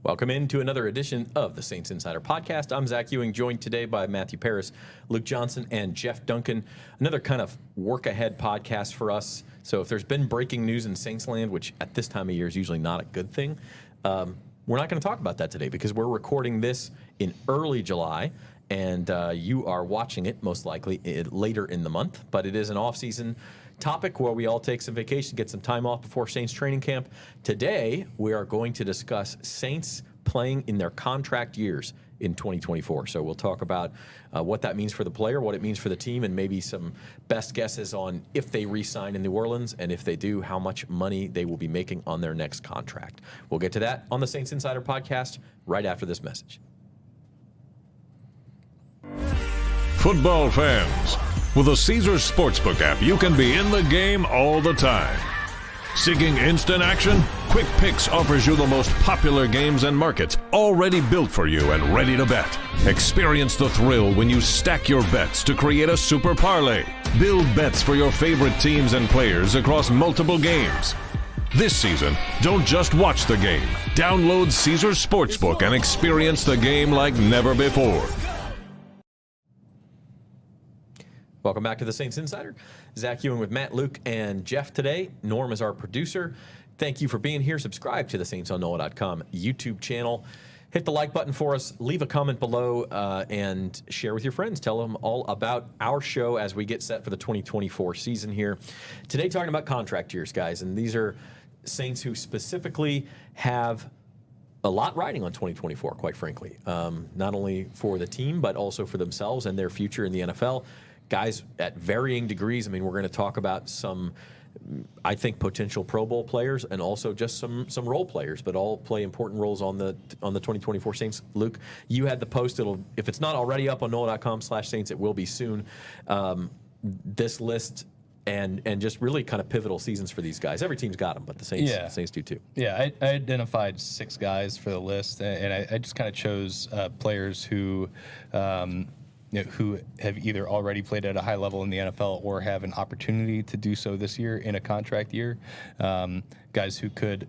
Welcome into another edition of the Saints Insider Podcast. I'm Zach Ewing, joined today by Matthew Paris, Luke Johnson, and Jeff Duncan. Another kind of work-ahead podcast for us. So if there's been breaking news in Saints land, which at this time of year is usually not a good thing, we're not going to talk about that today because we're recording this in early July, and you are watching it most likely later in the month. But it is an off-season topic where we all take some vacation, get some time off before Saints training camp. Today, we are going to discuss Saints playing in their contract years in 2024. So we'll talk about what that means for the player, what it means for the team, and maybe some best guesses on if they re-sign in New Orleans, and if they do, how much money they will be making on their next contract. We'll get to that on the Saints Insider Podcast right after this message. Football fans, with the Caesars Sportsbook app, you can be in the game all the time. Seeking instant action? Quick Picks offers you the most popular games and markets already built for you and ready to bet. Experience the thrill when you stack your bets to create a super parlay. Build bets for your favorite teams and players across multiple games. This season, don't just watch the game. Download Caesars Sportsbook and experience the game like never before. Welcome back to the Saints Insider. Zach Ewing with Matt, Luke, and Jeff today. Norm is our producer. Thank you for being here. Subscribe to the Saints on NOLA.com YouTube channel. Hit the like button for us. Leave a comment below and share with your friends. Tell them all about our show as we get set for the 2024 season here. Today, talking about contract years, guys. And these are Saints who specifically have a lot riding on 2024, quite frankly. Not only for the team, but also for themselves and their future in the NFL. Guys at varying degrees. I mean, we're going to talk about some, I think, potential Pro Bowl players and also just some role players, but all play important roles on the 2024 Saints. Luke, you had the post. If it's not already up on NOLA.com/Saints, it will be soon. This list and just really kind of pivotal seasons for these guys. Every team's got them, but the Saints do too. Yeah, I identified 6 guys for the list, and I just kind of chose players who who have either already played at a high level in the NFL or have an opportunity to do so this year in a contract year. Guys who could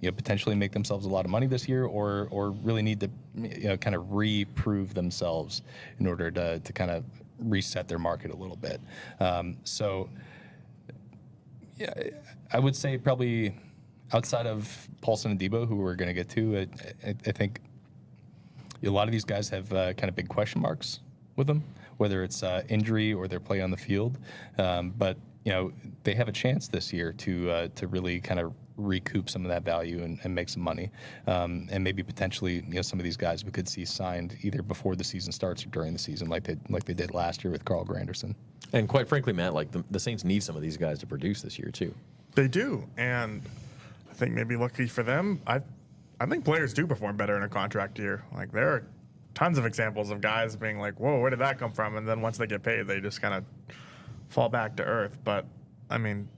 potentially make themselves a lot of money this year or really need to kind of re-prove themselves in order to kind of reset their market a little bit. So yeah, I would say probably outside of Paulson Adebo, who we're going to get to, I think a lot of these guys have kind of big question marks with them, whether it's injury or their play on the field. But they have a chance this year to really kind of recoup some of that value and make some money. And maybe potentially some of these guys we could see signed either before the season starts or during the season, like they did last year with Carl Granderson. And quite frankly, Matt, like the Saints need some of these guys to produce this year too. They do, and I think maybe lucky for them, I think players do perform better in a contract year. Like there are tons of examples of guys being like, whoa, where did that come from? And then once they get paid, they just kind of fall back to earth. But, I mean,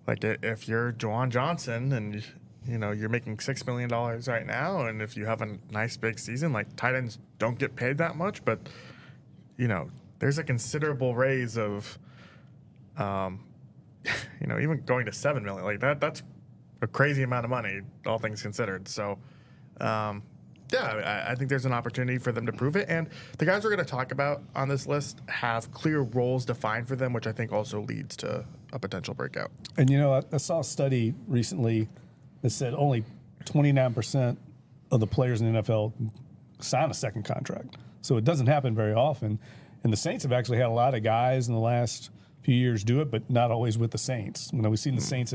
like if you're Juwan Johnson and, you're making $6 million right now, and if you have a nice big season, like tight ends don't get paid that much, but, there's a considerable raise of, even going to $7 million. Like that's a crazy amount of money, all things considered. So, yeah, I think there's an opportunity for them to prove it. And the guys we're going to talk about on this list have clear roles defined for them, which I think also leads to a potential breakout. And, I saw a study recently that said only 29% of the players in the NFL sign a second contract. So it doesn't happen very often. And the Saints have actually had a lot of guys in the last few years do it, but not always with the Saints. We've seen the Saints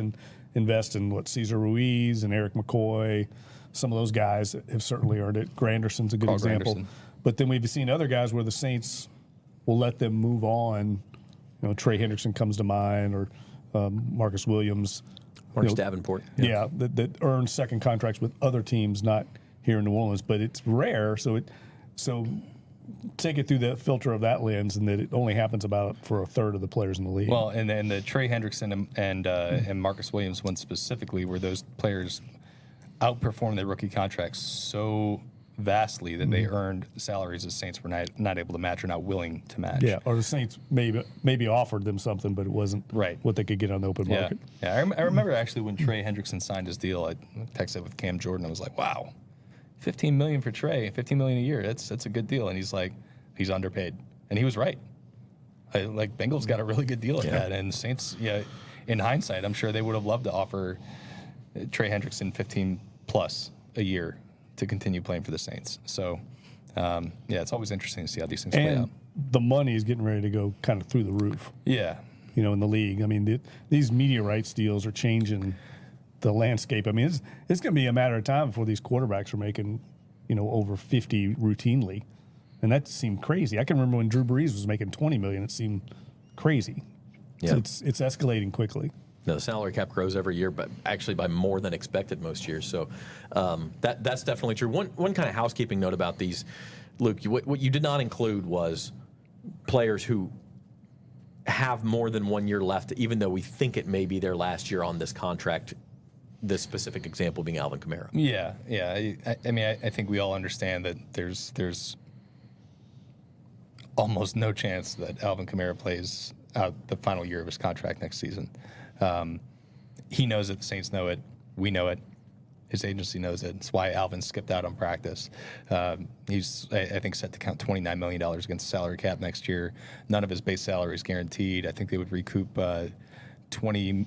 invest in, Cesar Ruiz and Eric McCoy. Some of those guys have certainly earned it. Granderson's a good example. Granderson. But then we've seen other guys where the Saints will let them move on. Trey Hendrickson comes to mind, or Marcus Williams. Marcus Davenport. Yeah, that earn second contracts with other teams, not here in New Orleans. But it's rare, so take it through the filter of that lens, and that it only happens about for a third of the players in the league. Well, and then the Trey Hendrickson and Marcus Williams one specifically, where those players outperformed their rookie contracts so vastly that they earned salaries the Saints were not able to match or not willing to match. Yeah, or the Saints maybe offered them something, but it wasn't what they could get on the open market. Yeah, I remember actually when Trey Hendrickson signed his deal, I texted with Cam Jordan. I was like, wow, $15 million for Trey, $15 million a year. That's a good deal. And he's like, he's underpaid, and he was right. Bengals got a really good deal at that, and Saints, in hindsight, I'm sure they would have loved to offer Trey Hendrickson 15 plus a year to continue playing for the Saints. So, it's always interesting to see how these things play out. The money is getting ready to go kind of through the roof. Yeah. In the league. I mean, these media rights deals are changing the landscape. I mean, it's going to be a matter of time before these quarterbacks are making, over 50 routinely. And that seemed crazy. I can remember when Drew Brees was making $20 million. It seemed crazy. Yeah. So it's escalating quickly. No, the salary cap grows every year, but actually by more than expected most years. So that's definitely true. One kind of housekeeping note about these, Luke, what you did not include was players who have more than 1 year left, even though we think it may be their last year on this contract. This specific example being Alvin Kamara. Yeah. I mean, I think we all understand that there's almost no chance that Alvin Kamara plays out the final year of his contract next season. He knows it. The Saints know it. We know it. His agency knows it. It's why Alvin skipped out on practice. He's, I think, set to count $29 million against the salary cap next year. None of his base salary is guaranteed. I think they would recoup $19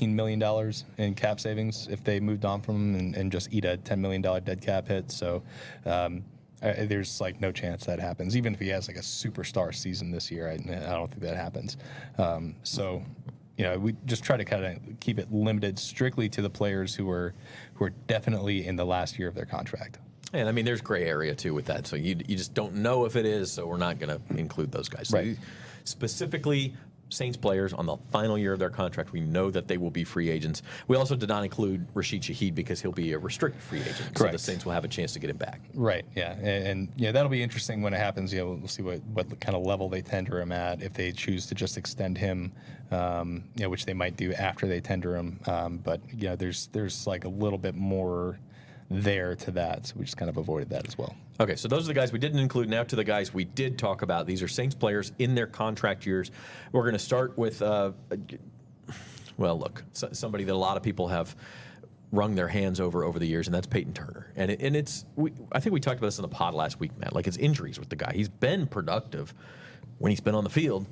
million in cap savings if they moved on from him and just eat a $10 million dead cap hit. So there's no chance that happens. Even if he has a superstar season this year, I don't think that happens. We just try to kind of keep it limited strictly to the players who are definitely in the last year of their contract. And I mean, there's gray area too with that. So you just don't know if it is. So we're not going to include those guys. Right. So specifically, Saints players on the final year of their contract, we know that they will be free agents. We also did not include Rashid Shaheed because he'll be a restricted free agent. Correct. So the Saints will have a chance to get him back. Right, yeah. And that'll be interesting when it happens. We'll see what kind of level they tender him at, if they choose to just extend him, which they might do after they tender him. But there's a little bit more there to that, so we just kind of avoided that as well. Okay, so those are the guys we didn't include. Now to the guys we did talk about. These are Saints players in their contract years. We're going to start with, somebody that a lot of people have wrung their hands over the years, and that's Payton Turner. And I think we talked about this in the pod last week, Matt. His injuries with the guy. He's been productive when he's been on the field.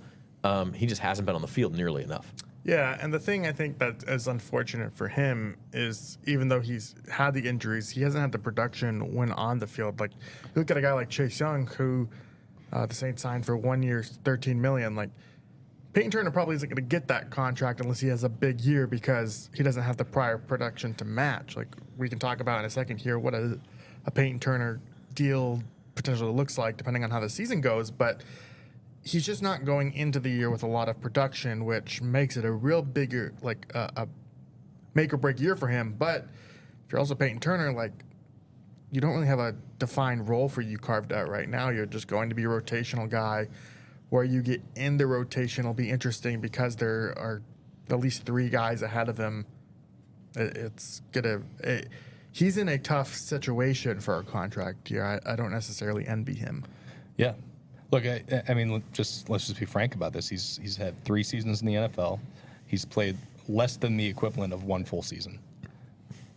He just hasn't been on the field nearly enough. Yeah, and the thing I think that is unfortunate for him is even though he's had the injuries, he hasn't had the production when on the field. You look at a guy like Chase Young, who the Saints signed for 1 year, $13 million. Payton Turner probably isn't going to get that contract unless he has a big year because he doesn't have the prior production to match. We can talk about in a second here what a Payton Turner deal potentially looks like depending on how the season goes, but he's just not going into the year with a lot of production, which makes it a real bigger, a make or break year for him. But if you're also Payton Turner, you don't really have a defined role for you carved out right now. You're just going to be a rotational guy. Where you get in the rotation will be interesting because there are at least three guys ahead of him. He's in a tough situation for a contract year. I don't necessarily envy him. Yeah. Look, I mean, let's just be frank about this. He's had 3 seasons in the NFL. He's played less than the equivalent of 1 full season.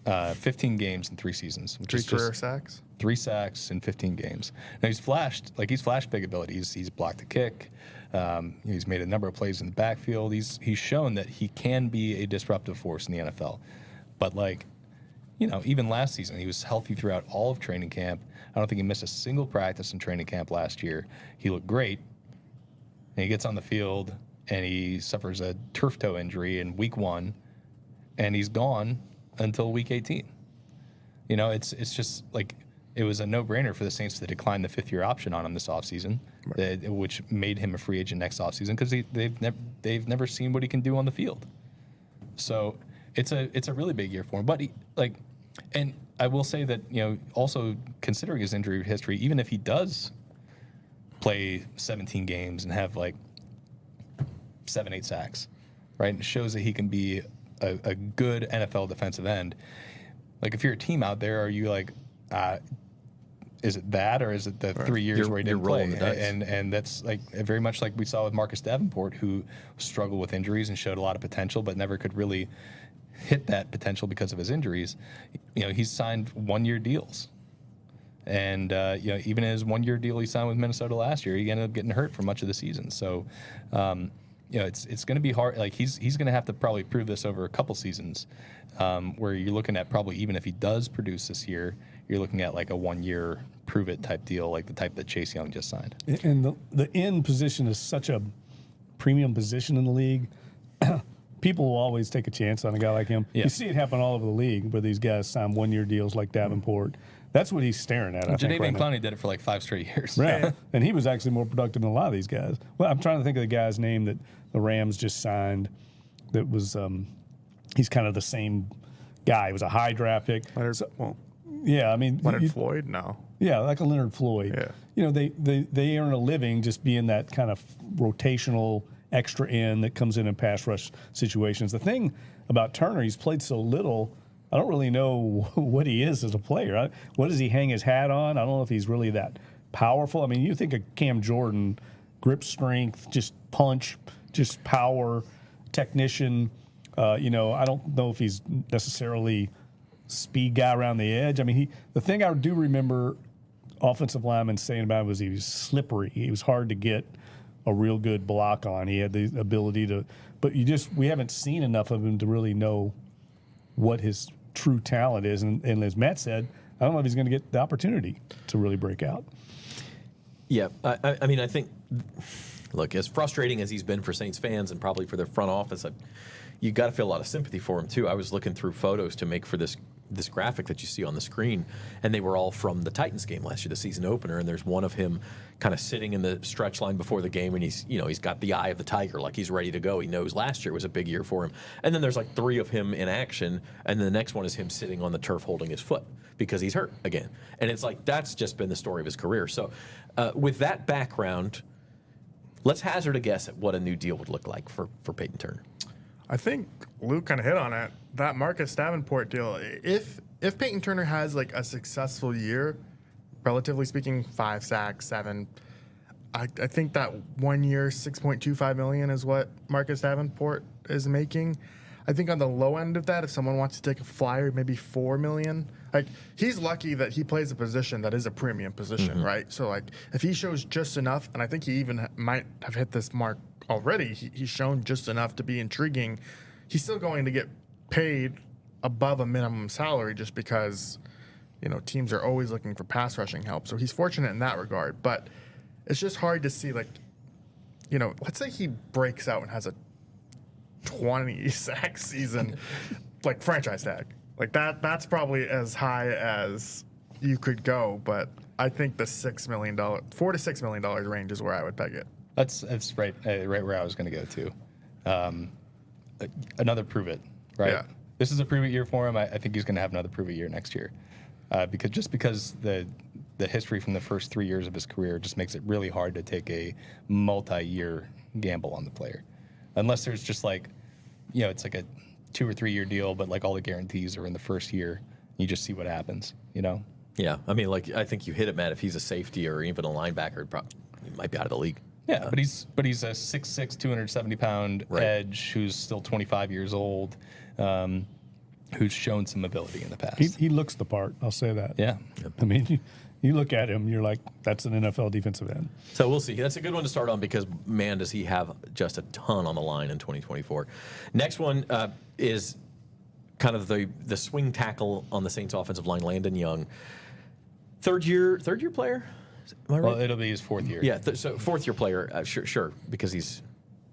15 games in 3 seasons. Which 3 career sacks? 3 sacks in 15 games. Now he's flashed big ability. He's blocked a kick. He's made a number of plays in the backfield. He's shown that he can be a disruptive force in the NFL. But even last season, he was healthy throughout all of training camp. I don't think he missed a single practice in training camp last year. He looked great. And he gets on the field and he suffers a turf toe injury in week 1, and he's gone until week 18. It's just it was a no-brainer for the Saints to decline the 5th-year option on him this offseason, right, which made him a free agent next offseason because they've never seen what he can do on the field. So it's a really big year for him. But and I will say that also considering his injury history, even if he does play 17 games and have 7-8 sacks, right, it shows that he can be a good NFL defensive end. If you're a team out there, are you is it that, or is it the 3 years where he didn't play? And that's very much like we saw with Marcus Davenport, who struggled with injuries and showed a lot of potential, but never could really hit that potential because of his injuries. He's signed 1-year deals And even in his 1-year deal he signed with Minnesota last year, he ended up getting hurt for much of the season. So, it's going to be hard. Like he's going to have to probably prove this over a couple seasons, where you're looking at probably even if he does produce this year, you're looking at like a 1-year prove it type deal, like the type that Chase Young just signed. And the end position is such a premium position in the league. People will always take a chance on a guy like him. Yeah. You see it happen all over the league where these guys sign 1-year deals like Davenport. That's what he's staring at. I think Jadeveon right now. Clowney did it for like 5 straight years. Right. And he was actually more productive than a lot of these guys. Well, I'm trying to think of the guy's name that the Rams just signed that was he's kind of the same guy. He was a high draft pick. Leonard Floyd? No. Yeah, like a Leonard Floyd. Yeah. You know, they earn a living just being that kind of rotational extra end that comes in pass rush situations. The thing about Turner, he's played so little, I don't really know what he is as a player. What does he hang his hat on? I don't know if he's really that powerful. I mean, you think of Cam Jordan, grip strength, just punch, just power, technician. I don't know if he's necessarily speed guy around the edge. I mean, the thing I do remember offensive linemen saying about him was he was slippery. He was hard to get a real good block on. He had the ability to, but we haven't seen enough of him to really know what his true talent is. And as Matt said, I don't know if he's going to get the opportunity to really break out. Yeah, I mean, I think, look, as frustrating as he's been for Saints fans and probably for their front office, you got to feel a lot of sympathy for him too. I was looking through photos to make for this graphic that you see on the screen, and they were all from the Titans game last year, the season opener. And there's one of him kind of sitting in the stretch line before the game, and he's got the eye of the tiger, like he's ready to go. He knows last year was a big year for him. And then there's like 3 of him in action, and then the next one is him sitting on the turf holding his foot because he's hurt again. And it's like that's just been the story of his career. So with that background, let's hazard a guess at what a new deal would look like for Payton Turner. I think Luke kind of hit on it. That Marcus Davenport deal. If Payton Turner has like a successful year, relatively speaking, 5 sacks, 7, I think that 1 year, $6.25 million is what Marcus Davenport is making. I think on the low end of that, if someone wants to take a flyer, maybe $4 million. Like he's lucky that he plays a position that is a premium position, right? So like if he shows just enough, and I think he even might have hit this mark already, he's shown just enough to be intriguing. He's still going to get paid above a minimum salary just because, teams are always looking for pass rushing help. So he's fortunate in that regard. But it's just hard to see, like, let's say he breaks out and has a 20 sack season, like franchise tag. Like that's probably as high as you could go. But I think the $4 to $6 million range is where I would peg it. That's right where I was going to go to. Another prove it, right? Yeah. This is a prove it year for him. I think he's going to have another prove it year next year, because the history from the first 3 years of his career just makes it really hard to take a multi-year gamble on the player, unless there's just like, it's like a 2 or 3 year deal, but like all the guarantees are in the first year. You just see what happens, Yeah, I mean, like I think you hit it, Matt. If he's a safety or even a linebacker, he might be out of the league. Yeah, but he's a 6'6", 270-pound edge who's still 25 years old, who's shown some ability in the past. He looks the part. I'll say that. Yeah. I mean, you look at him, you're like, that's an NFL defensive end. So we'll see. That's a good one to start on because, man, does he have just a ton on the line in 2024. Next one is kind of the swing tackle on the Saints offensive line, Landon Young. Third year player? Am I right? Well, it'll be his 4th year. Yeah, so 4th year player, sure, because he's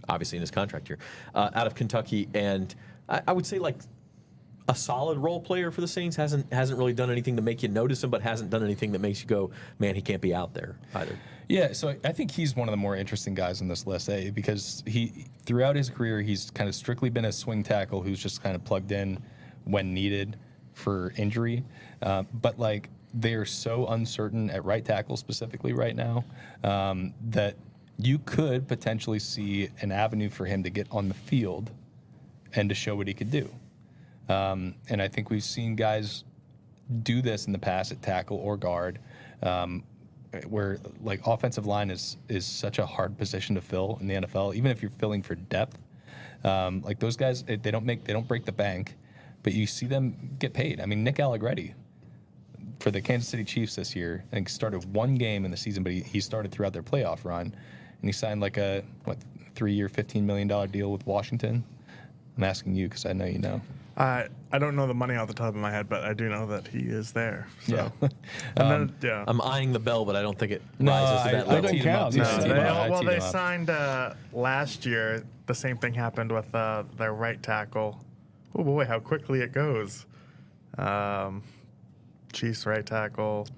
obviously in his contract year, out of Kentucky. And I would say like a solid role player for the Saints. Hasn't really done anything to make you notice him, but hasn't done anything that makes you go, man, he can't be out there either. Yeah, so I think he's one of the more interesting guys on this list, because he throughout his career he's kind of strictly been a swing tackle who's just kind of plugged in when needed for injury, but like they're so uncertain at right tackle specifically right now that you could potentially see an avenue for him to get on the field and to show what he could do. And I think we've seen guys do this in the past at tackle or guard, where like offensive line is such a hard position to fill in the NFL. Even if you're filling for depth, like those guys, they don't break the bank, but you see them get paid. I mean, Nick Allegretti, for the Kansas City Chiefs this year. I think he started one game in the season, but he started throughout their playoff run, and he signed like a 3-year, $15 million deal with Washington. I'm asking you because I know you know. I don't know the money off the top of my head, but I do know that he is there. So. Yeah. And then, I'm eyeing the bell, but I don't think it No, rises to that I level. teed him up. No, I teed him up. I teed they him up. signed last year. The same thing happened with their right tackle. Oh boy, how quickly it goes. Chiefs right tackle.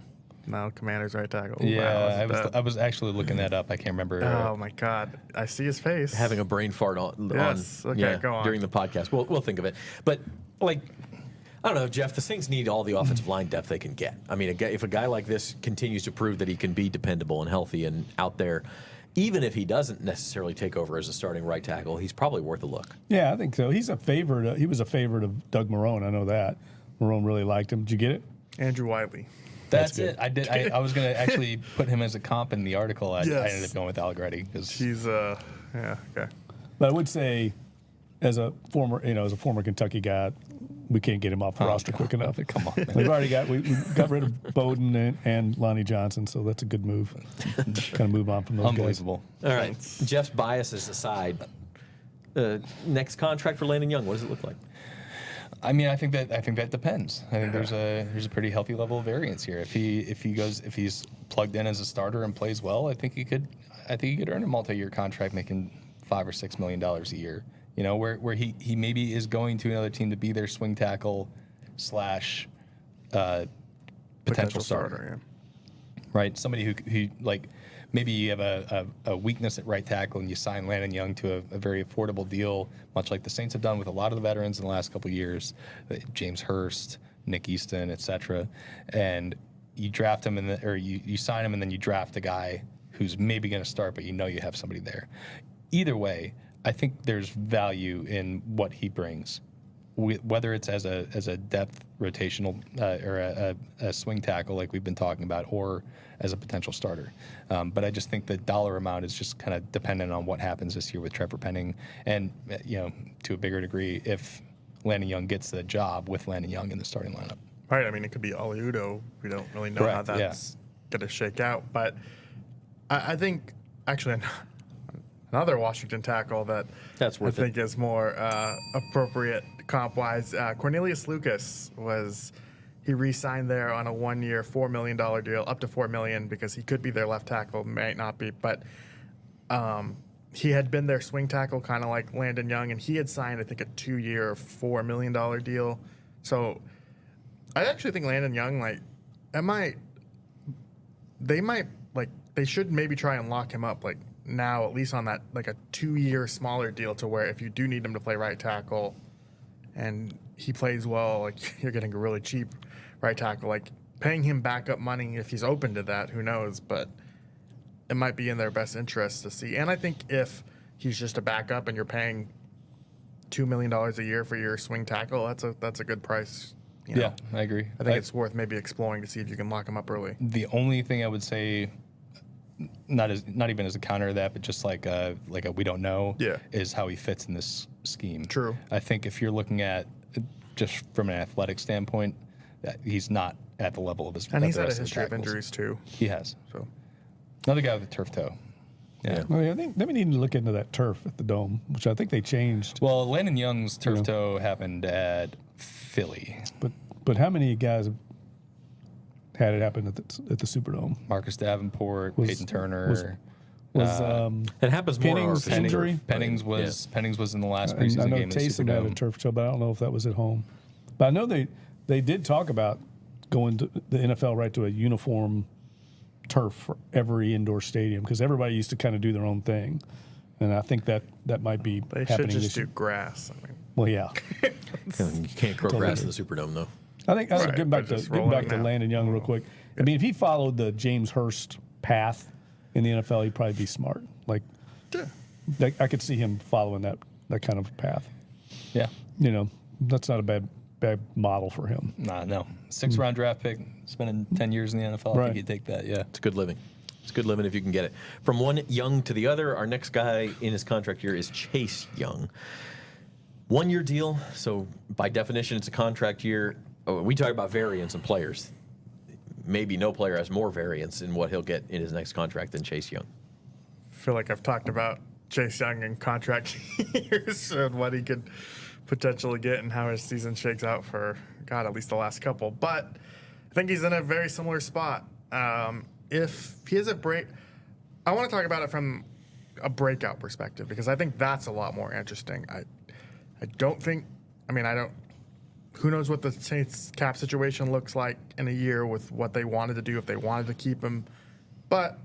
Now Commanders right tackle. Ooh, Yeah, wow, I was actually looking that up. I can't remember. Oh my God, I see his face. Having a brain fart on, Yes, okay, go on. during the podcast. We'll think of it. But, like, I don't know, Jeff, the Saints need all the offensive line depth they can get. I mean, if a guy like this continues to prove that he can be dependable and healthy and out there, even if he doesn't necessarily take over as a starting right tackle, he's probably worth a look. Yeah, I think so. He's a favorite. He was a favorite of Doug Marrone. I know that. Marrone really liked him. Did you get it? Andrew Wiley. That's it. I did. I was going to actually put him as a comp in the article. I Yes. ended up going with Allegretti because He's yeah, okay. But I would say, as a former Kentucky guy, we can't get him off the roster quick enough. Come on, man. We've already we got rid of Bowden and Lonnie Johnson, so that's a good move. Kind of move on from those Unbelievable. All right. Jeff's biases aside, next contract for Landon Young, what does it look like? I mean, I think that depends. I think there's a pretty healthy level of variance here. If he's plugged in as a starter and plays well, I think he could earn a multi-year contract making $5 or $6 million a year. You know, where he maybe is going to another team to be their swing tackle / potential starter. Yeah. Right? Somebody who like maybe you have a weakness at right tackle and you sign Landon Young to a very affordable deal, much like the Saints have done with a lot of the veterans in the last couple of years, James Hurst, Nick Easton, etc. And you draft him or you sign him and then you draft a guy who's maybe going to start, but you know you have somebody there. Either way, I think there's value in what he brings, whether it's as a depth rotational or a swing tackle like we've been talking about, or as a potential starter. But I just think the dollar amount is just kind of dependent on what happens this year with Trevor Penning, and to a bigger degree, if Landon Young gets the job with Landon Young in the starting lineup. Right. I mean, it could be Ali Udo. We don't really know how Correct, that's going to shake out. But I think actually another Washington tackle That's worth I think is more appropriate comp-wise. Cornelius Lucas he re-signed there on a 1-year, $4 million deal, up to $4 million, because he could be their left tackle, might not be, but he had been their swing tackle, kind of like Landon Young, and he had signed, I think, a 2-year, $4 million deal. So I actually think Landon Young, they should maybe try and lock him up, now, at least on that, a 2-year smaller deal, to where if you do need him to play right tackle and he plays well, you're getting a really cheap right tackle. Paying him backup money, if he's open to that, who knows? But it might be in their best interest to see. And I think if he's just a backup and you're paying $2 million a year for your swing tackle, that's a good price. Yeah, I agree. I think it's worth maybe exploring to see if you can lock him up early. The only thing I would say, not even as a counter to that, but just like a we don't know, is how he fits in this scheme. True. I think if you're looking at just from an athletic standpoint, that he's not at the level of his. And he's the had a rest of the history of tackles. injuries too. He has. So Another guy with a turf toe. Yeah. Well, I think they need to look into that turf at the Dome, which I think they changed. Well, Landon Young's turf toe happened at Philly. But how many guys have had it happen at the Superdome? Marcus Davenport, Payton Turner. It happens more Penning's often. injury? Pennings was in the last And I preseason know game in the Taysom had a Superdome. turf toe, but I don't know if that was at home. But I know they did talk about going to the NFL right to a uniform turf for every indoor stadium, because everybody used to kind of do their own thing, and I think that might be they should happening just this do year. grass. Well, yeah. You can't grow grass in the Superdome, though. I think Right, getting but back just to roll it now. Landon Young real quick. I mean, if he followed the James Hurst path in the NFL, he'd probably be smart. I could see him following that kind of path. Yeah. That's not a bad model for him. No. 6th-round draft pick, spending 10 years in the NFL. I Right. think he'd take that, yeah. It's good living. It's good living if you can get it. From one Young to the other, our next guy in his contract year is Chase Young. 1-year deal, so by definition, it's a contract year. Oh, we talk about variance in players. maybe no player has more variance in what he'll get in his next contract than Chase Young. I feel like I've talked about Chase Young in contract years and what he could potentially get and how his season shakes out for, God, at least the last couple. But I think he's in a very similar spot. If he has a break, I want to talk about it from a breakout perspective because I think that's a lot more interesting. I don't think, who knows what the Saints cap situation looks like in a year with what they wanted to do if they wanted to keep him. But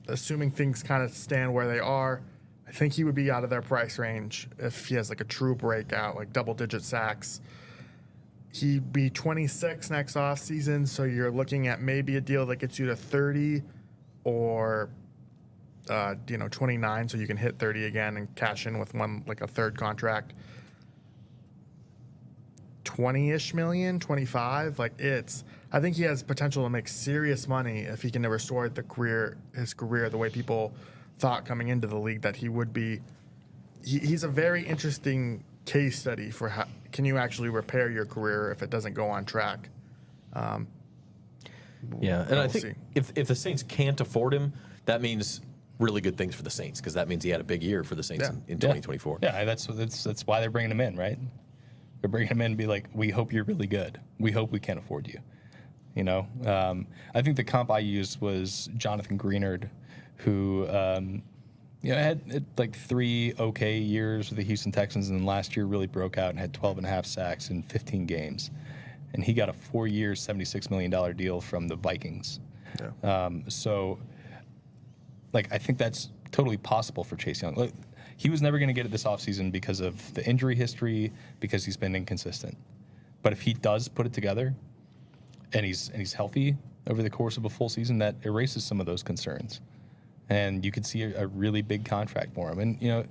assuming things kind of stand where they are, I think he would be out of their price range if he has like a true breakout, like double-digit sacks. He'd be 26 next offseason, so you're looking at maybe a deal that gets you to 30 or 29, so you can hit 30 again and cash in with one, like a third contract. 20-ish million, 25. I think he has potential to make serious money if he can restore his career the way people thought coming into the league that he would be. He's a very interesting case study for how can you actually repair your career if it doesn't go on track. I think if the Saints can't afford him, that means really good things for the Saints because that means he had a big year for the Saints in 2024. Yeah, that's why they're bringing him in, right? They're bringing him in and be like, we hope you're really good. We hope we can afford you. I think the comp I used was Jonathan Greenard, who had like 3 okay years with the Houston Texans, and then last year really broke out and had 12.5 sacks in 15 games. And he got a 4-year, $76 million deal from the Vikings. Yeah. I think that's totally possible for Chase Young. Look, he was never going to get it this offseason because of the injury history, because he's been inconsistent. But if he does put it together and he's healthy over the course of a full season, that erases some of those concerns. And you could see a really big contract for him. And,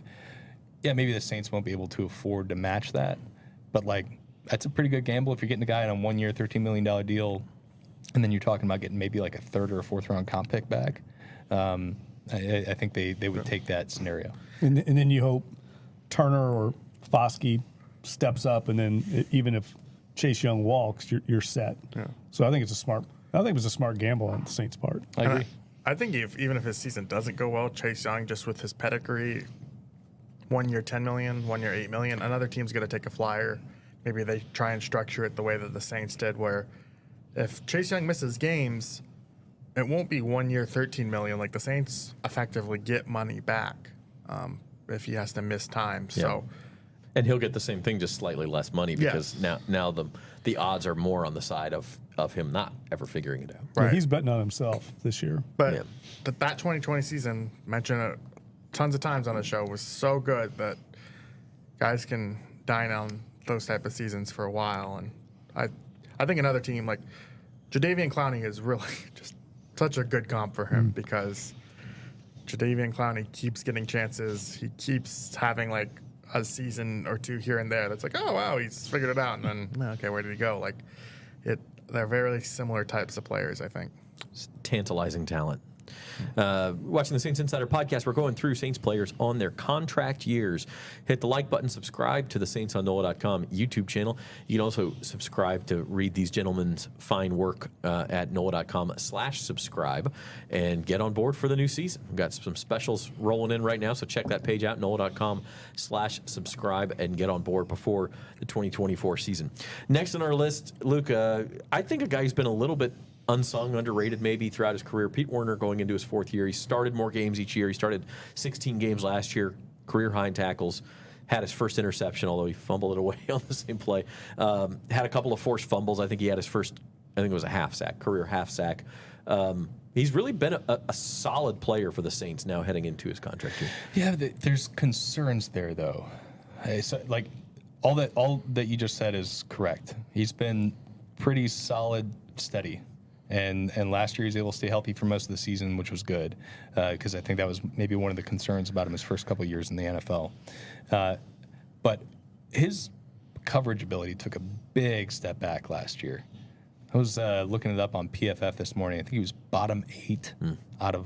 maybe the Saints won't be able to afford to match that. But, that's a pretty good gamble if you're getting a guy on a 1-year, $13 million deal, and then you're talking about getting maybe like a 3rd or a 4th round comp pick back. I think they would take that scenario. And then you hope Turner or Foskey steps up, and then even if Chase Young walks, you're set. Yeah. So I think it was a smart gamble on the Saints' part. I agree. I think even if his season doesn't go well, Chase Young, just with his pedigree, 1 year $10 million, 1 year $8 million, another team's going to take a flyer. Maybe they try and structure it the way that the Saints did, where if Chase Young misses games, it won't be 1 year $13 million. Like the Saints effectively get money back if he has to miss time. Yeah. So, and he'll get the same thing, just slightly less money because now the odds are more on the side of him not ever figuring it out. Right. Yeah, he's betting on himself this year. But that 2020 season, mentioned it tons of times on the show, was so good that guys can dine on those type of seasons for a while. And I think another team like Jadeveon Clowney is really just such a good comp for him because Jadeveon Clowney keeps getting chances. He keeps having like a season or two here and there that's like, oh wow, he's figured it out, and then okay, where did he go? They're very similar types of players, I think. It's tantalizing talent. Watching the Saints Insider podcast, we're going through Saints players on their contract years. Hit the like button, subscribe to the Saints on NOLA.com YouTube channel. You can also subscribe to read these gentlemen's fine work at NOLA.com/subscribe and get on board for the new season. We've got some specials rolling in right now, so check that page out, NOLA.com/subscribe, and get on board before the 2024 season. Next on our list, Luke, I think a guy who's been a little bit unsung, underrated maybe throughout his career. Pete Werner going into his 4th year. He started more games each year. He started 16 games last year, career high in tackles, had his first interception, although he fumbled it away on the same play. Had a couple of forced fumbles. I think he had his first, I think it was a half sack, career half sack. He's really been a solid player for the Saints now heading into his contract year. Yeah, there's concerns there though. So, all that you just said is correct. He's been pretty solid, steady. And last year he was able to stay healthy for most of the season, which was good because I think that was maybe one of the concerns about him his first couple of years in the NFL. But his coverage ability took a big step back last year. I was looking it up on PFF this morning. I think he was bottom 8 out of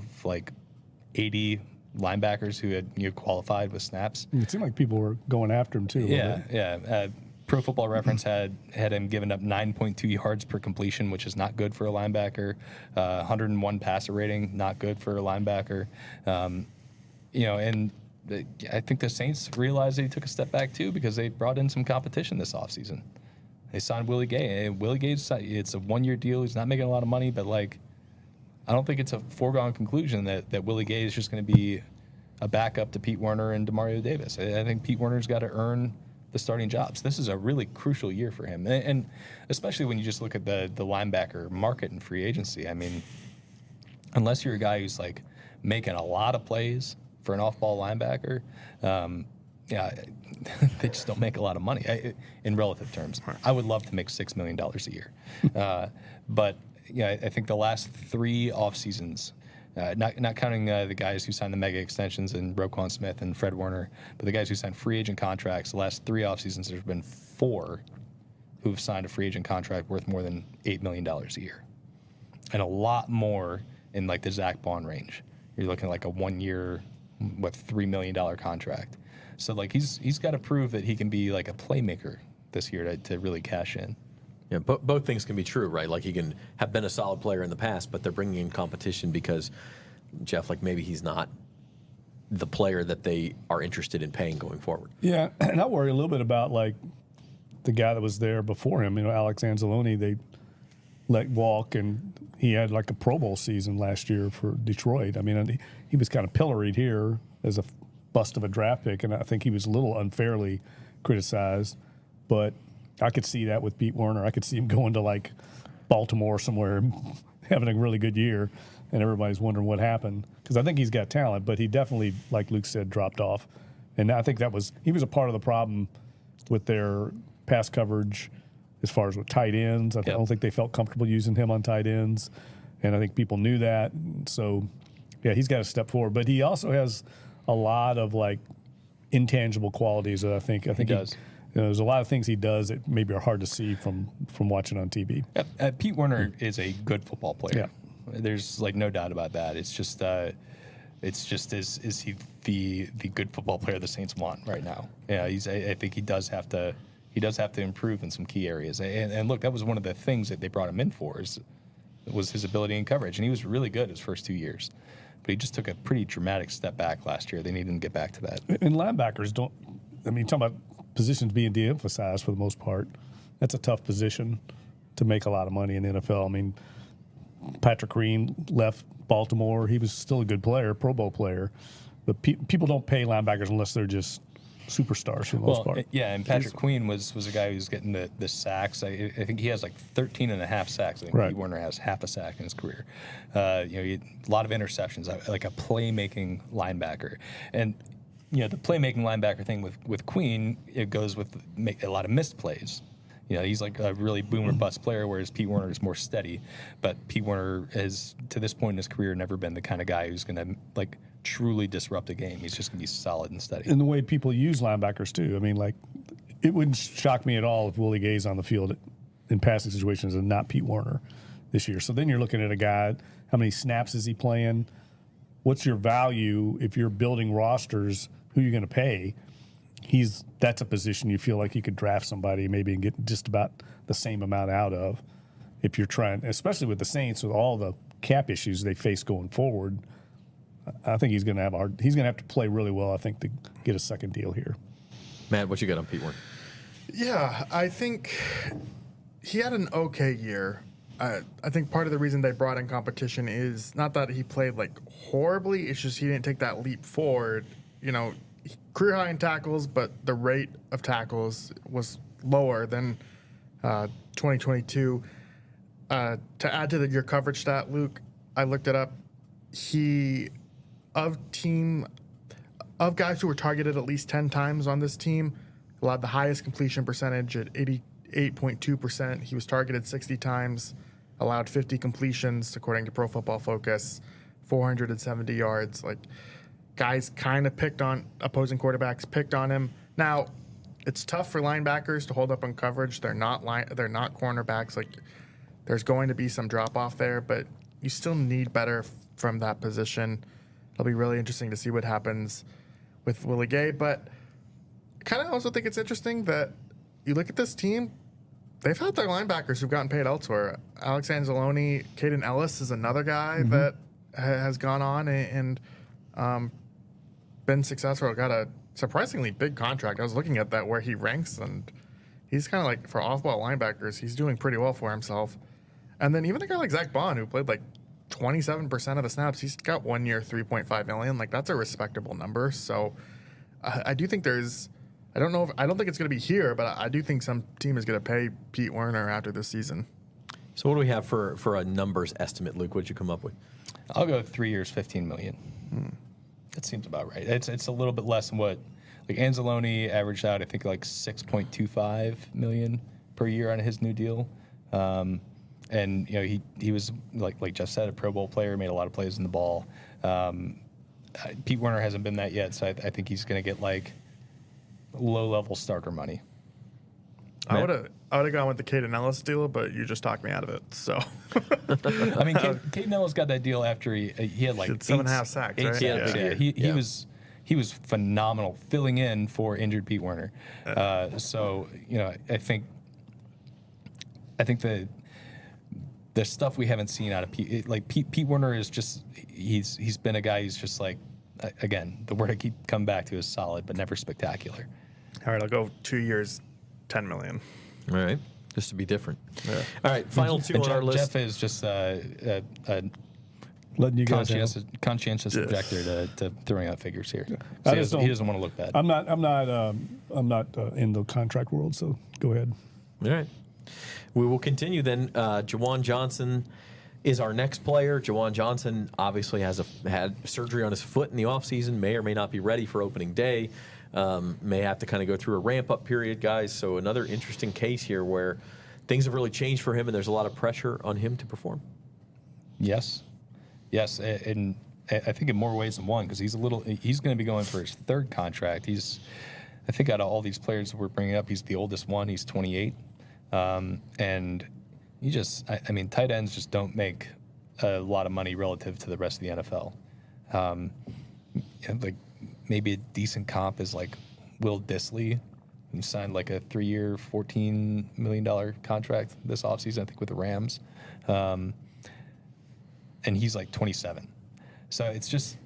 80 linebackers who had qualified with snaps. It seemed like people were going after him too. Yeah. Pro Football Reference had him giving up 9.2 yards per completion, which is not good for a linebacker. 101 passer rating, not good for a linebacker. And I think the Saints realized that he took a step back too because they brought in some competition this offseason. They signed Willie Gay. Willie Gay's it's a 1-year deal. He's not making a lot of money, but I don't think it's a foregone conclusion that Willie Gay is just going to be a backup to Pete Werner and Demario Davis. I think Pete Werner's got to earn the starting jobs. This is a really crucial year for him, and especially when you just look at the linebacker market and free agency. I mean, unless you're a guy who's making a lot of plays for an off-ball linebacker, they just don't make a lot of money in relative terms. I would love to make $6 million a year, but I think the last 3 off seasons, not counting the guys who signed the mega extensions and Roquan Smith and Fred Werner, but the guys who signed free agent contracts, the last 3 off seasons, there's been 4 who've signed a free agent contract worth more than $8 million a year, and a lot more in the Zach Bond range. You're looking at a 1-year, $3 million contract. So he's got to prove that he can be a playmaker this year to really cash in. Yeah, both things can be true, right? He can have been a solid player in the past, but they're bringing in competition because, Jeff, maybe he's not the player that they are interested in paying going forward. Yeah, and I worry a little bit about the guy that was there before him. Alex Anzalone, they let walk, and he had a Pro Bowl season last year for Detroit. I mean, he was kind of pilloried here as a bust of a draft pick, and I think he was a little unfairly criticized, but I could see that with Pete Werner. I could see him going to Baltimore somewhere, having a really good year, and everybody's wondering what happened. Because I think he's got talent, but he definitely, like Luke said, dropped off. And I think he was a part of the problem with their pass coverage as far as with tight ends. I don't think they felt comfortable using him on tight ends, and I think people knew that. So, yeah, he's got to step forward. But he also has a lot of intangible qualities that I think he does. There's a lot of things he does that maybe are hard to see from watching on TV. Pete Werner is a good football player. Yeah. There's no doubt about that. It's just is he the good football player the Saints want right now? Yeah, I think he does have to improve in some key areas. And look, that was one of the things that they brought him in for was his ability in coverage, and he was really good his first 2 years. But he just took a pretty dramatic step back last year. They need him to get back to that. And linebackers don't. Talking about positions being de-emphasized for the most part, that's a tough position to make a lot of money in the NFL. Patrick Green left Baltimore. He was still a good player, Pro Bowl player. But people don't pay linebackers unless they're just superstars for the most part. Yeah, and Patrick Queen was a guy who's getting the sacks. I think he has 13 and a half sacks. I think Pete Werner has half a sack in his career. He had a lot of interceptions, like a playmaking linebacker. And the playmaking linebacker thing with Queen, it goes with a lot of missed plays. He's a really boom or bust player, whereas Pete Werner is more steady. But Pete Werner has, to this point in his career, never been the kind of guy who's going to truly disrupt a game. He's just going to be solid and steady. And the way people use linebackers too. It wouldn't shock me at all if Willie Gay's on the field in passing situations and not Pete Werner this year. So then you're looking at a guy. How many snaps is he playing? What's your value if you're building rosters? Who are you going to pay? That's a position you feel like you could draft somebody maybe and get just about the same amount out of if you're trying, especially with the Saints with all the cap issues they face going forward. I think he's going to have to play really well, I think, to get a second deal here. Matt, what you got on Pete Werner? Yeah, I think he had an okay year. I think part of the reason they brought in competition is not that he played horribly, it's just he didn't take that leap forward. Career high in tackles, but the rate of tackles was lower than 2022. To add to your coverage stat, Luke, I looked it up. Of guys who were targeted at least 10 times on this team, allowed the highest completion percentage at 88.2%. He was targeted 60 times, allowed 50 completions, according to Pro Football Focus, 470 yards. Guys kind of opposing quarterbacks picked on him. Now, it's tough for linebackers to hold up on coverage. They're not cornerbacks. There's going to be some drop off there, but you still need better from that position. It'll be really interesting to see what happens with Willie Gay. But I kind of also think it's interesting that you look at this team, they've had their linebackers who've gotten paid elsewhere. Alex Anzalone, Caden Ellis is another guy that has gone on and been successful. Got a surprisingly big contract. I was looking at that where he ranks, and he's kind of like, for off-ball linebackers, he's doing pretty well for himself. And then even a guy like Zach Bond, who played like 27% of the snaps, he's got 1 year, $3.5 million. Like, that's a respectable number. So I do think there's, I don't think it's going to be here, but I do think some team is going to pay Pete Werner after this season. So what do we have for a numbers estimate, Luke? What did you come up with? I'll go 3 years, $15 million. That seems about right. It's a little bit less than what, like, Anzalone averaged out, I think, like $6.25 million per year on his new deal. And you know, he was, like Jeff said, a Pro Bowl player, made a lot of plays in the ball. Pete Werner hasn't been that yet, so I think he's going to get like low-level starter money. I would have gone with the Caden Ellis deal, but you just talked me out of it. So I mean, Caden Ellis got that deal after he had like 7.5 sacks, right? Yeah. He was phenomenal filling in for injured Pete Werner. So you know, I think the stuff we haven't seen out of Pete Werner is just he's been a guy who's just like, again, the word I keep coming back to is solid but never spectacular. All right, I'll go 2 years, $10 million. All right, just to be different. Yeah. All right, final two on our list. Jeff is just a Letting you guys conscientious objector to throwing out figures here. Yeah. So he doesn't want to look bad. I'm not in the contract world, so go ahead. All right. We will continue then. Juwan Johnson is our next player. Juwan Johnson obviously had surgery on his foot in the offseason, may or may not be ready for opening day, may have to kind of go through a ramp-up period, guys. So another interesting case here where things have really changed for him and there's a lot of pressure on him to perform. Yes, and I think in more ways than one, because he's going to be going for his third contract. I think out of all these players that we're bringing up, he's the oldest one. He's 28. And I mean, tight ends just don't make a lot of money relative to the rest of the NFL. Like maybe a decent comp is like Will Dissly. He signed like a 3-year, $14 million contract this offseason, I think, with the Rams. And he's like 27. So it's just,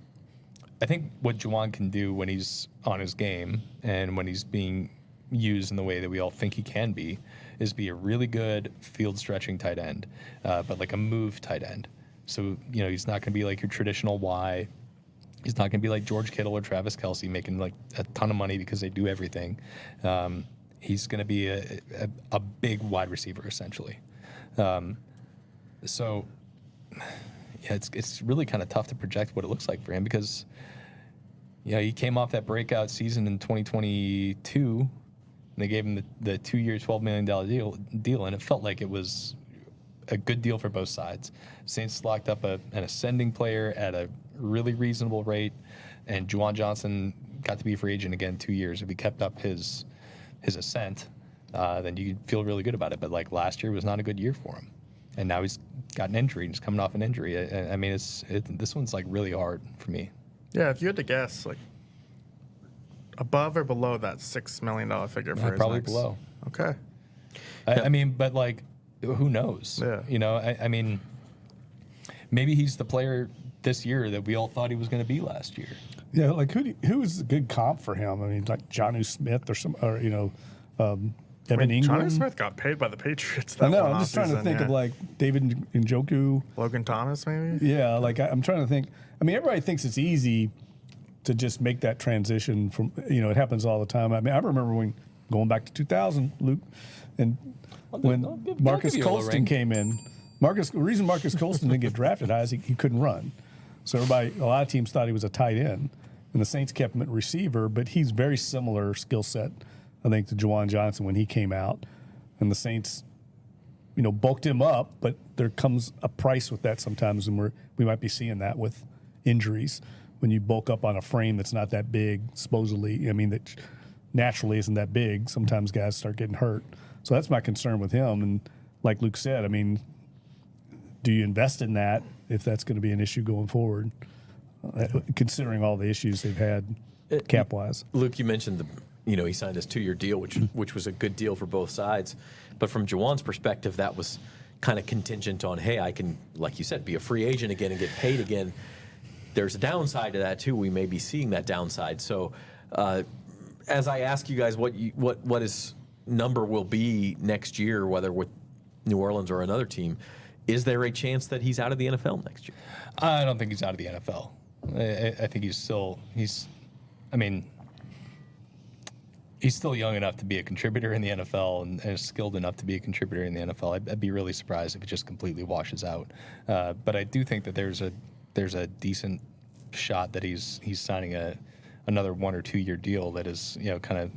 I think what Juwan can do when he's on his game and when he's being used in the way that we all think he can be is be a really good field stretching tight end, but like a move tight end. So, you know, he's not going to be like your traditional Y. He's not going to be like George Kittle or Travis Kelce making like a ton of money because they do everything. He's going to be a big wide receiver essentially. So yeah, it's really kind of tough to project what it looks like for him because, you know, he came off that breakout season in 2022. And they gave him the 2-year, $12 million deal, and it felt like it was a good deal for both sides. Saints locked up an ascending player at a really reasonable rate, and Juwan Johnson got to be a free agent again 2 years. If he kept up his ascent, then you could feel really good about it. But like last year was not a good year for him, and now he's got an injury and he's coming off an injury. I mean, this one's like really hard for me. Yeah, if you had to guess, like above or below that $6 million figure for his probably next. below. Okay. I mean, but like, who knows? Yeah. You know, I mean, maybe he's the player this year that we all thought he was going to be last year. Yeah, like who is a good comp for him? I mean, like Jonnu Smith or you know, Evan Ingram. Jonnu Smith got paid by the Patriots. I know. I'm just trying to think of like David Njoku. Logan Thomas, maybe. Yeah, like I'm trying to think. I mean, everybody thinks it's easy to just make that transition from, you know, it happens all the time. I mean, I remember when going back to 2000, Luke, and when Marcus Colston came in. The reason Marcus Colston didn't get drafted high is he couldn't run. So a lot of teams thought he was a tight end, and the Saints kept him at receiver. But he's very similar skill set, I think, to Juwan Johnson when he came out, and the Saints, you know, bulked him up. But there comes a price with that sometimes, and we might be seeing that with injuries. When you bulk up on a frame that's not that big, supposedly, I mean, that naturally isn't that big, sometimes guys start getting hurt. So that's my concern with him. And like Luke said, I mean, do you invest in that if that's going to be an issue going forward, considering all the issues they've had cap-wise? Luke, you mentioned he signed this 2-year deal, which was a good deal for both sides. But from Juwan's perspective, that was kind of contingent on, hey, I can, like you said, be a free agent again and get paid again. There's a downside to that too. We may be seeing that downside. So, as I ask you guys, what his number will be next year, whether with New Orleans or another team, is there a chance that he's out of the NFL next year? I don't think he's out of the NFL. I think he's still young enough to be a contributor in the NFL and skilled enough to be a contributor in the NFL. I'd be really surprised if it just completely washes out. But I do think that there's a decent shot that he's signing another 1 or 2 year deal that is kind of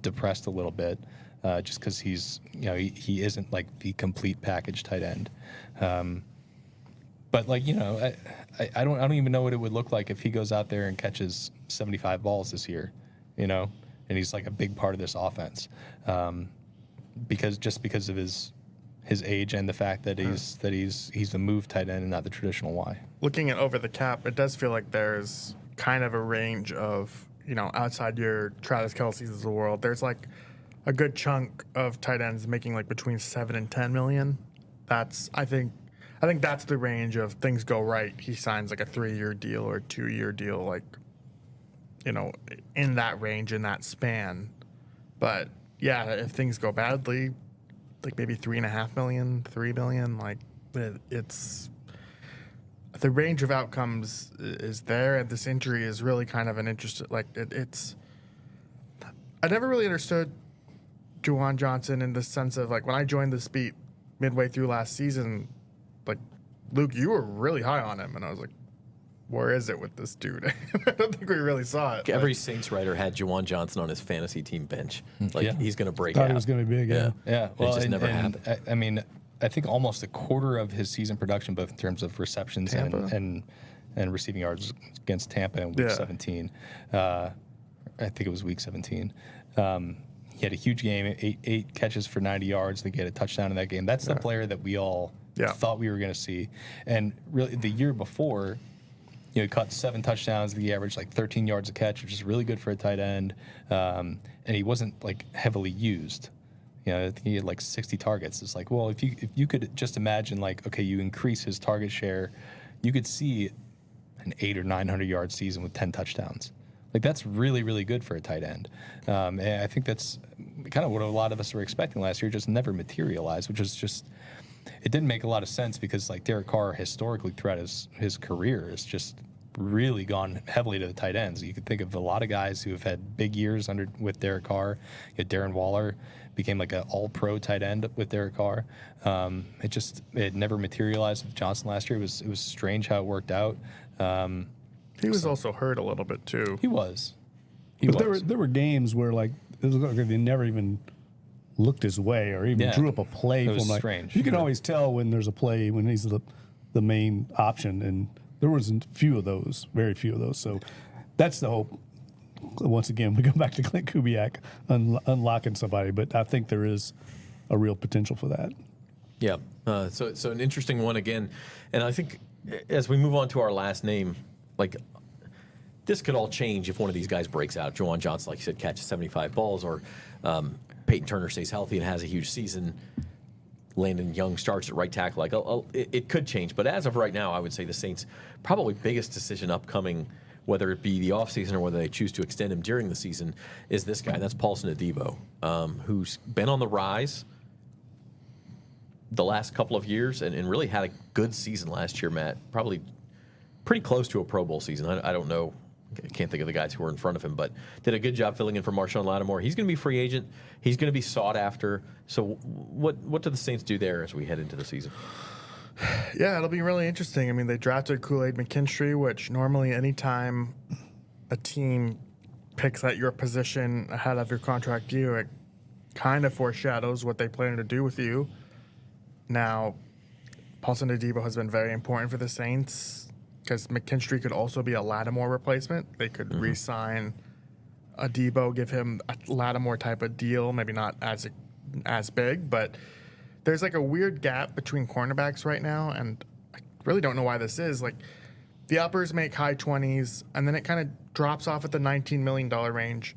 depressed a little bit, just because he's he isn't like the complete package tight end. But I don't even know what it would look like if he goes out there and catches 75 balls this year, and he's like a big part of this offense, because of his age and the fact that he's the move tight end and not the traditional Y. Looking at over the cap, it does feel like there's kind of a range of, outside your Travis Kelce's of the world, there's like a good chunk of tight ends making like between 7 and 10 million. I think that's the range of things go right. He signs like a 3-year deal or 2-year deal, like, in that range, in that span. But yeah, if things go badly, like maybe 3.5 million, 3 million, like it's the range of outcomes is there. And this injury is really kind of an interesting, like it's, I never really understood Juwan Johnson in the sense of like when I joined this beat midway through last season, like Luke, you were really high on him. And I was like, where is it with this dude? I don't think we really saw it. Every Saints writer had Juwan Johnson on his fantasy team bench. He's going to break Thought out. he was going to be big, yeah. Yeah, well, it just never happened. I mean, I think almost a quarter of his season production, both in terms of receptions and receiving yards against Tampa in Week 17. I think it was Week 17. He had a huge game, eight catches for 90 yards. I think he had a touchdown in that game. That's the player that we all thought we were going to see. And really, the year before, he caught 7 touchdowns. He averaged like 13 yards a catch, which is really good for a tight end. And he wasn't like heavily used. I think he had like 60 targets. It's like, well, if you could just imagine, like, okay, you increase his target share, you could see an 800 or 900 yard season with 10 touchdowns. Like, that's really, really good for a tight end. And I think that's kind of what a lot of us were expecting last year, just never materialized, which is just, it didn't make a lot of sense because, like, Derek Carr historically throughout his career has just really gone heavily to the tight ends. You could think of a lot of guys who have had big years with Derek Carr. Darren Waller became like an all-pro tight end with Derek Carr. It never materialized with Johnson last year. It was strange how it worked out. He was also hurt a little bit too. He was. There were games where like it looked like they never even looked his way or even drew up a play it for was him. Like, strange. You can always tell when there's a play when he's the main option, and there wasn't very few of those. So that's the hope. Once again, we go back to Clint Kubiak unlocking somebody, but I think there is a real potential for that. Yeah. So an interesting one again, and I think as we move on to our last name, like this could all change if one of these guys breaks out. Juwan Johnson, like you said, catches 75 balls, or Payton Turner stays healthy and has a huge season. Landon Young starts at right tackle. Like it could change, but as of right now, I would say the Saints' probably biggest decision upcoming, whether it be the offseason or whether they choose to extend him during the season, is this guy. That's Paulson Adebo, who's been on the rise the last couple of years and really had a good season last year, Matt. Probably pretty close to a Pro Bowl season. I don't know. I can't think of the guys who were in front of him, but did a good job filling in for Marshawn Lattimore. He's going to be free agent. He's going to be sought after. So what do the Saints do there as we head into the season? Yeah, it'll be really interesting. I mean, they drafted Kool-Aid McKinstry, which normally anytime a team picks at your position ahead of your contract due, it kind of foreshadows what they plan to do with you. Now, Paulson Adebo has been very important for the Saints because McKinstry could also be a Lattimore replacement. They could re-sign Adebo, give him a Lattimore type of deal, maybe not as big, but there's like a weird gap between cornerbacks right now, and I really don't know why this is. Like, the uppers make high 20s, and then it kind of drops off at the $19 million range.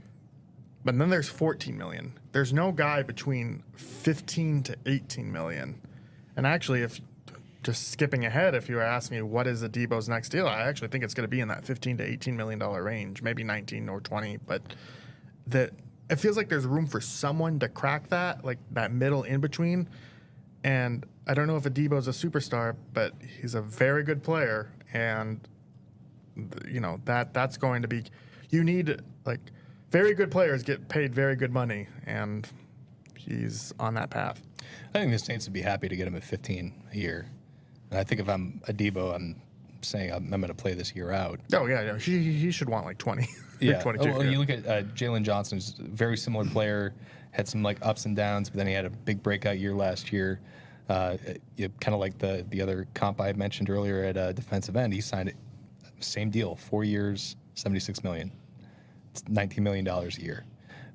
But then there's 14 million. There's no guy between 15 to 18 million. And actually, if just skipping ahead, if you were asking me what is Adebo's next deal, I actually think it's going to be in that 15 to 18 million dollar range, maybe 19 or 20. But it feels like there's room for someone to crack that, like that middle in between. And I don't know if Adebo's a superstar, but he's a very good player, and that's going to be. You need very good players get paid very good money, and he's on that path. I think the Saints would be happy to get him at 15 a year. And I think if I'm Adebo, I'm saying I'm going to play this year out. Oh, yeah. He should want 20. Yeah. 22. Well, you look at Jalen Johnson, who's a very similar player, had some ups and downs, but then he had a big breakout year last year. Kind of like the other comp I mentioned earlier at defensive end. He signed same deal, 4 years, $76 million. It's $19 million a year.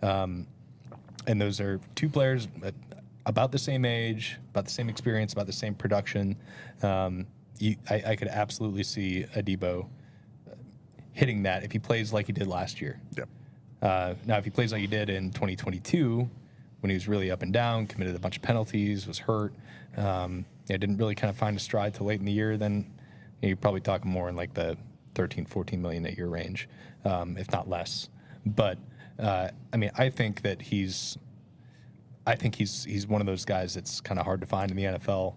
And those are two players about the same age, about the same experience, about the same production. I could absolutely see Adebo hitting that if he plays like he did last year. Yep. Now, if he plays like he did in 2022, when he was really up and down, committed a bunch of penalties, was hurt, didn't really kind of find a stride till late in the year, then you're probably talking more in the 13, 14 million a year range, if not less. But I think that he's one of those guys that's kind of hard to find in the NFL,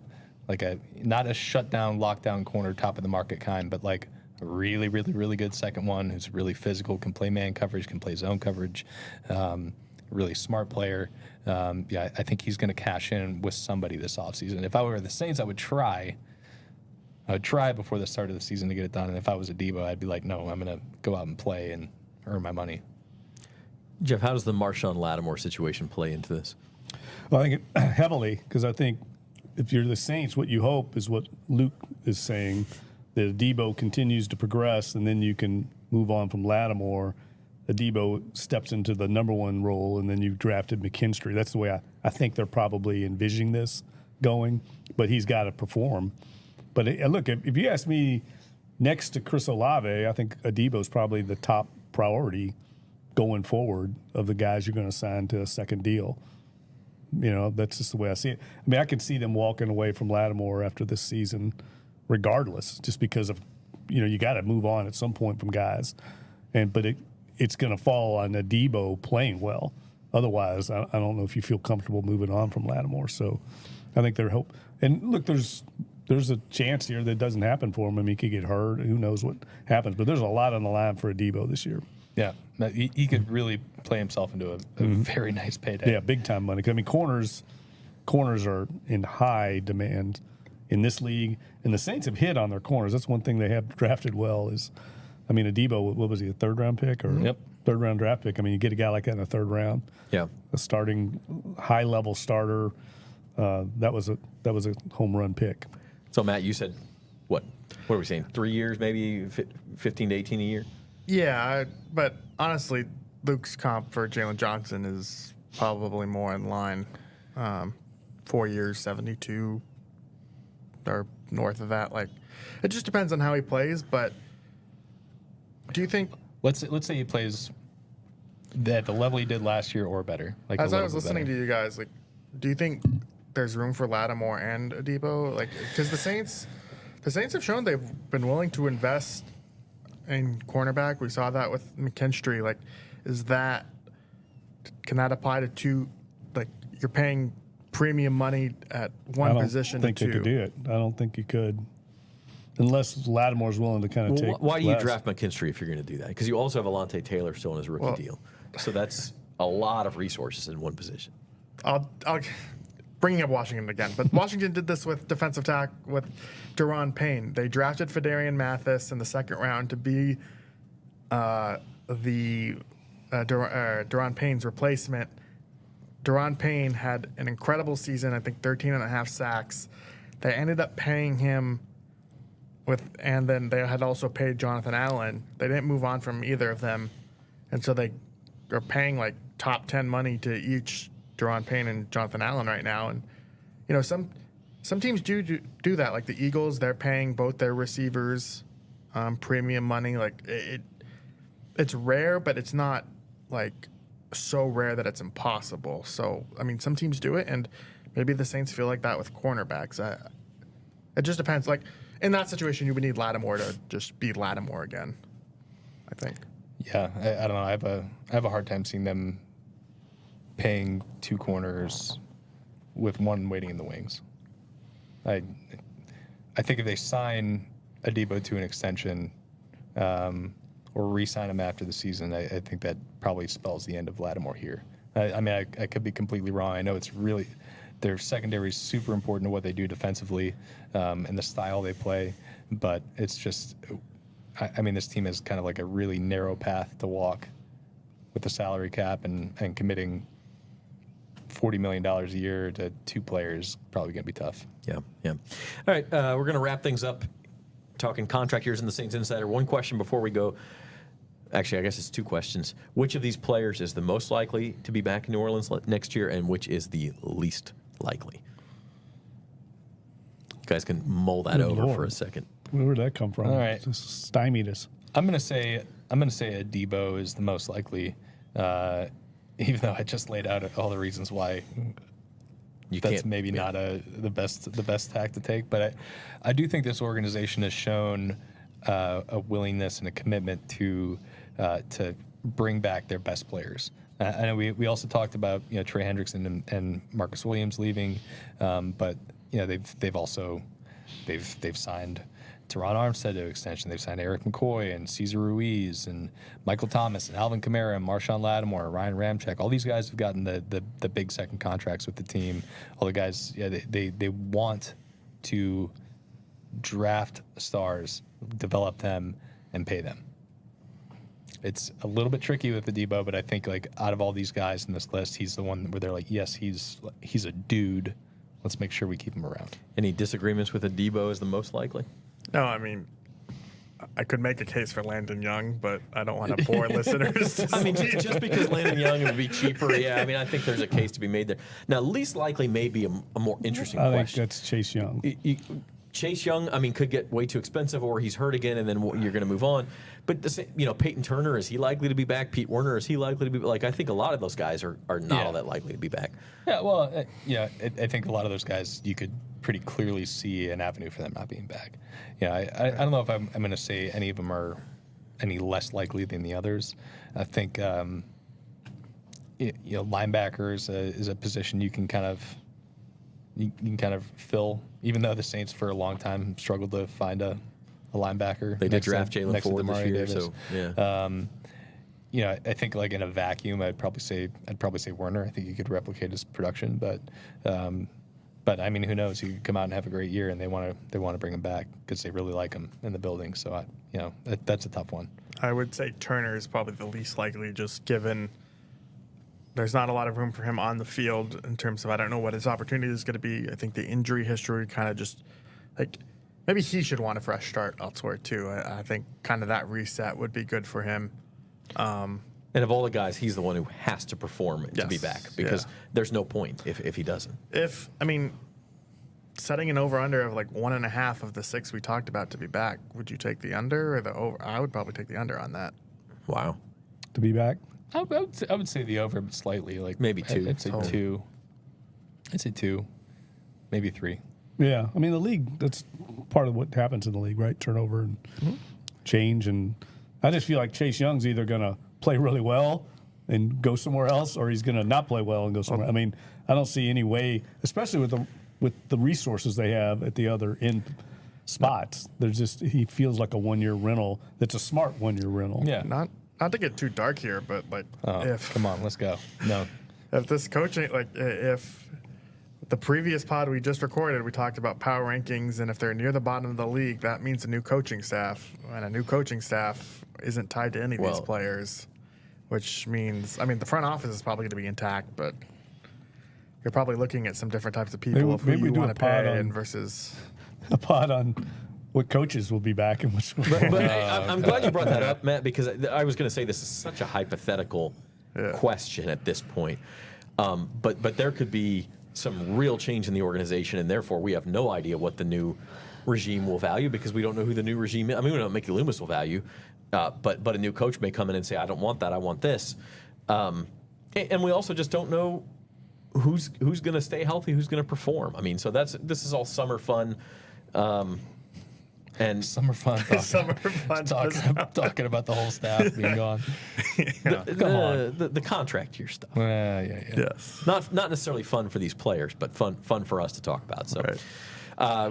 not a shutdown, lockdown corner, top of the market kind, but a really, really, really good second one who's really physical, can play man coverage, can play zone coverage, really smart player. I think he's going to cash in with somebody this offseason. If I were the Saints, I would try before the start of the season to get it done. And if I was Adebo, I'd be like, no, I'm going to go out and play and earn my money. Jeff, how does the Marshawn Lattimore situation play into this? Well, I think it heavily, because I think if you're the Saints, what you hope is what Luke is saying, that Adebo continues to progress, and then you can move on from Lattimore. Adebo steps into the number one role, and then you've drafted McKinstry. That's the way I think they're probably envisioning this going, but he's got to perform. But look, if you ask me, next to Chris Olave, I think Adebo's probably the top priority going forward of the guys you're going to sign to a second deal. That's just the way I see it. I can see them walking away from Lattimore after this season regardless, just because of, you got to move on at some point from guys. But it's going to fall on Adebo playing well. Otherwise, I don't know if you feel comfortable moving on from Lattimore. So I think they're hope. And look, there's a chance here that doesn't happen for him. He could get hurt. Who knows what happens? But there's a lot on the line for Adebo this year. Yeah, he could really play himself into a very nice payday. Yeah, big time money. Corners are in high demand in this league, and the Saints have hit on their corners. That's one thing they have drafted well. Adebo, what was he, a third-round pick or Yep. third-round draft pick? You get a guy like that in the third round. Yeah, a starting high-level starter. That was a home run pick. So Matt, you said what are we saying? 3 years, maybe 15 to 18 a year. Yeah, but honestly, Luke's comp for Jalen Johnson is probably more in line. 4 years, 72, or north of that. It just depends on how he plays. But do you think? Let's say he plays at the level he did last year or better. As I was listening to you guys, do you think there's room for Lattimore and Adebo? Because the Saints have shown they've been willing to invest in cornerback. We saw that with McKinstry. Can that apply to two? You're paying premium money at one position. I don't think they could do it. I don't think you could, unless Lattimore's willing to kind of take. Why do you less. draft McKinstry if you're going to do that? Because you also have Alontae Taylor still in his rookie deal, so that's a lot of resources in one position. I'll bringing up Washington again, but Washington did this with defensive tackle with Daron Payne. They drafted Fedarian Mathis in the second round to be Daron Payne's replacement. Daron Payne had an incredible season, I think 13.5 sacks. They ended up paying him and then they had also paid Jonathan Allen. They didn't move on from either of them, and so they are paying top 10 money to each Daron Payne and Jonathan Allen right now. And some teams do that, like the Eagles. They're paying both their receivers premium money. It's rare, but it's not so rare that it's impossible. So, I mean, some teams do it, and maybe the Saints feel like that with cornerbacks. It just depends. Like, in that situation, you would need Lattimore to just be Lattimore again, I think. Yeah, I don't know. I have a hard time seeing them paying 2 corners with one waiting in the wings. I think if they sign Adebo to an extension or re-sign him after the season, I think that probably spells the end of Lattimore here. I mean, I could be completely wrong. I know it's really their secondary is super important to what they do defensively and the style they play, but it's just, I mean, this team is kind of like a really narrow path to walk with the salary cap and committing $40 million a year to 2 players probably going to be tough. Yeah. All right, we're going to wrap things up talking contract years in the Saints Insider. One question before we go. Actually, I guess it's 2 questions. Which of these players is the most likely to be back in New Orleans next year, and which is the least likely? You guys can mull that over for a second. Where would that come from? All right. Just stymied us. I'm gonna say Adebo is the most likely, even though I just laid out all the reasons why that's maybe not the best tack to take. But I do think this organization has shown a willingness and a commitment to bring back their best players. I know we also talked about Trey Hendrickson and Marcus Williams leaving, but they've also signed Teron Armstead to extension. They've signed Eric McCoy and Cesar Ruiz and Michael Thomas and Alvin Kamara and Marshawn Lattimore, Ryan Ramczyk. All these guys have gotten the big second contracts with the team. All the guys, they want to draft stars, develop them, and pay them. It's a little bit tricky with Adebo, but I think like out of all these guys in this list, he's the one where they're like, yes, he's a dude. Let's make sure we keep him around. Any disagreements with Adebo as the most likely? No, I mean, I could make a case for Landon Young, but I don't want to bore listeners. I mean, just because Landon Young would be cheaper, yeah. I mean, I think there's a case to be made there. Now, least likely may be a more interesting I question. think that's Chase Young. Chase Young, I mean, could get way too expensive, or he's hurt again, and then you're going to move on. But Payton Turner, is he likely to be back? Pete Werner, is he likely to be? Like, I think a lot of those guys are not all that likely to be back. Yeah, well, I think a lot of those guys you could pretty clearly see an avenue for them not being back. I don't know if I'm going to say any of them are any less likely than the others. I think linebackers is a position you can kind of fill, even though the Saints for a long time struggled to find a linebacker. They did draft Jalen Ford this year, Davis. so yeah. I think like in a vacuum, I'd probably say Werner. I think he could replicate his production, but I mean, who knows? He could come out and have a great year, and they want to bring him back because they really like him in the building. So that's a tough one. I would say Turner is probably the least likely, just given there's not a lot of room for him on the field in terms of, I don't know what his opportunity is going to be. I think the injury history kind of just, like, maybe he should want a fresh start elsewhere too. I think kind of that reset would be good for him. And of all the guys, he's the one who has to perform to be back, because there's no point if he doesn't. Setting an over-under of like 1.5 of the 6 we talked about to be back, would you take the under or the over? I would probably take the under on that. Wow. To be back? I would say the over, but slightly, like maybe 2. I'd say 2. I'd say 2, maybe 3. Yeah, I mean the league. That's part of what happens in the league, right? Turnover and change, and I just feel like Chase Young's either going to play really well and go somewhere else, or he's going to not play well and go somewhere. I mean, I don't see any way, especially with the resources they have at the other end spots. There's just, he feels like a 1-year rental. That's a smart 1-year rental. Yeah. Not to get too dark here, but like, come on, let's go. No. If this coaching, like, if the previous pod we just recorded, we talked about power rankings, and if they're near the bottom of the league, that means a new coaching staff, and a new coaching staff isn't tied to any of these players, which means, I mean, the front office is probably going to be intact, but you're probably looking at some different types of people of who you want to pay and versus a pod on what coaches will be back and which. But I'm glad you brought that up, Matt, because I was going to say this is such a hypothetical question at this point. But there could be some real change in the organization, and therefore we have no idea what the new regime will value, because we don't know who the new regime is. I mean, we don't know what Mickey Loomis will value, but a new coach may come in and say, I don't want that, I want this. And we also just don't know who's going to stay healthy, who's going to perform. I mean, so this is all summer fun. And Summer fun. Talking about the whole staff being gone. the contract year stuff. Yeah. Yes. Not necessarily fun for these players, but fun for us to talk about. So Right.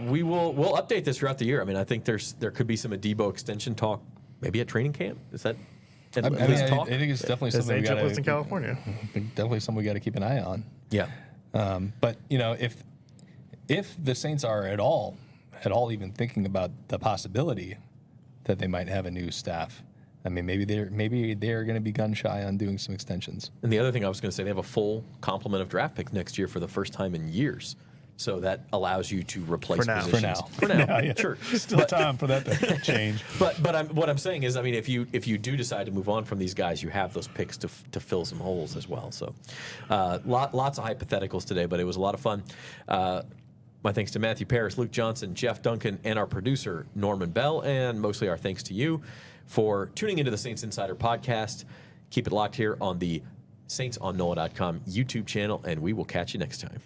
we'll update this throughout the year. I mean, I think there could be some Adebo extension talk maybe at training camp. Is that at least talk? I think it's definitely His something we agent got lives in California. Definitely something we got to keep an eye on. Yeah. But if the Saints are at all even thinking about the possibility that they might have a new staff, I mean, maybe they're going to be gun shy on doing some extensions. And the other thing I was going to say, they have a full complement of draft picks next year for the first time in years. So that allows you to replace positions. For now. Yeah. Sure. Still time for that to change. But what I'm saying is, I mean, if you do decide to move on from these guys, you have those picks to fill some holes as well. So lots of hypotheticals today, but it was a lot of fun. My thanks to Matthew Paris, Luke Johnson, Jeff Duncan, and our producer, Norman Bell, and mostly our thanks to you for tuning into the Saints Insider podcast. Keep it locked here on the SaintsOnNOLA.com YouTube channel, and we will catch you next time.